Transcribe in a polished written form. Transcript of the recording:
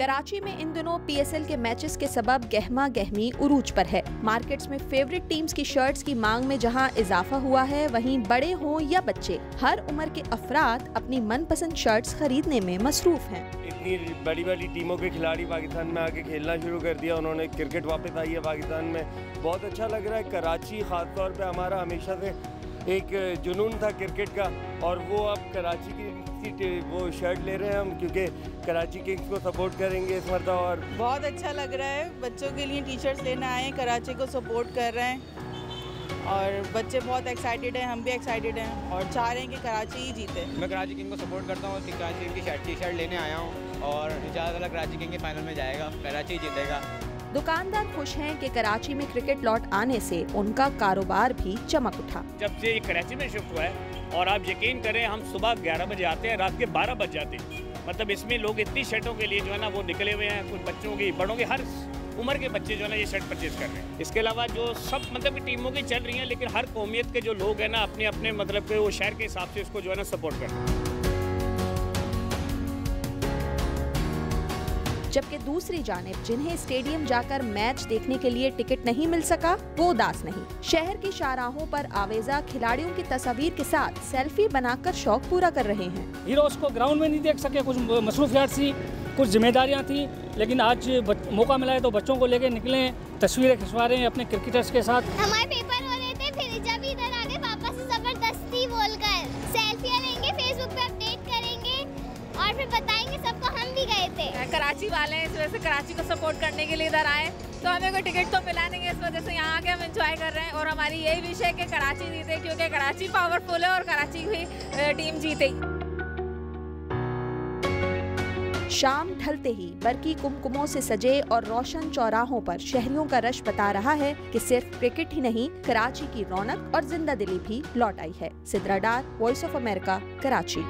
कराची में इन दिनों PSL के मैचेस के सबब गहमा गहमी उरूज पर है। मार्केट्स में फेवरेट टीम्स की शर्ट्स की मांग में जहां इजाफा हुआ है, वहीं बड़े हों या बच्चे, हर उम्र के अफराद अपनी मनपसंद शर्ट्स खरीदने में मसरूफ हैं। इतनी बड़ी बड़ी टीमों के खिलाड़ी पाकिस्तान में आके खेलना शुरू कर दिया उन्होंने, क्रिकेट वापस आई है पाकिस्तान में, बहुत अच्छा लग रहा है। कराची ख़ास तौर पे हमारा हमेशा से एक जुनून था क्रिकेट का, और वो अब कराची की वो शर्ट ले रहे हैं हम, क्योंकि कराची किंग्स को सपोर्ट करेंगे इस मरतबा। और बहुत अच्छा लग रहा है, बच्चों के लिए टी शर्ट्स लेना आए हैं, कराची को सपोर्ट कर रहे हैं और बच्चे बहुत एक्साइटेड हैं, हम भी एक्साइटेड हैं और चाह रहे हैं कि कराची ही जीते। मैं कराची किंग को सपोर्ट करता हूँ, कराची किंग की टी शर्ट लेने आया हूँ और इंशाअल्लाह कराची किंग के फाइनल में जाएगा, कराची जीतेगा। दुकानदार खुश हैं कि कराची में क्रिकेट लौट आने से उनका कारोबार भी चमक उठा। जब से ये कराची में शिफ्ट हुआ है, और आप यकीन करें हम सुबह 11 बजे आते हैं, रात के 12 बज जाते हैं। मतलब इसमें लोग इतनी शर्टों के लिए जो है ना वो निकले हुए हैं, कुछ बच्चों की, बड़ों के, हर उम्र के बच्चे जो है ना ये शर्ट परचेज कर रहे हैं। इसके अलावा जो सब मतलब की टीमों की चल रही हैं, लेकिन हर कौमियत के जो लोग हैं ना अपने अपने मतलब के वो शहर के हिसाब से इसको जो है ना सपोर्ट कर रहे हैं। जबकि दूसरी जानिब जिन्हें स्टेडियम जाकर मैच देखने के लिए टिकट नहीं मिल सका, वो उदास नहीं। शहर की शाहराहों पर आवेजा खिलाड़ियों की तस्वीर के साथ सेल्फी बनाकर शौक पूरा कर रहे हैं। हीरोज को ग्राउंड में नहीं देख सके, कुछ मसरूफियात थी, कुछ जिम्मेदारियां थी, लेकिन आज मौका मिला है तो बच्चों को लेकर निकले, तस्वीरें खिंचवा रहे हैं अपने क्रिकेटर्स के साथ। हमारे पेपर हो रहे थे, फिर जब इधर आ गए पापा से जबरदस्ती बोलकर सेल्फियां लेंगे, फेसबुक पे अपडेट करेंगे और फिर बताएंगे सबको हम भी गए थे। कराची वाले हैं, इस वजह से कराची को सपोर्ट करने के लिए इधर आए, तो हमें कोई टिकट तो मिला नहीं है, इस वजह से यहाँ आके हम एंजॉय कर रहे हैं। और हमारी यही विश है कि कराची जीते, क्योंकि कराची पावरफुल है और कराची की टीम जीते। शाम ढलते ही बरकी कुमकुमों से सजे और रोशन चौराहों पर शहरियों का रश बता रहा है कि सिर्फ क्रिकेट ही नहीं, कराची की रौनक और जिंदा दिली भी लौट आई है। सिद्रा डार, वॉइस ऑफ अमेरिका, कराची।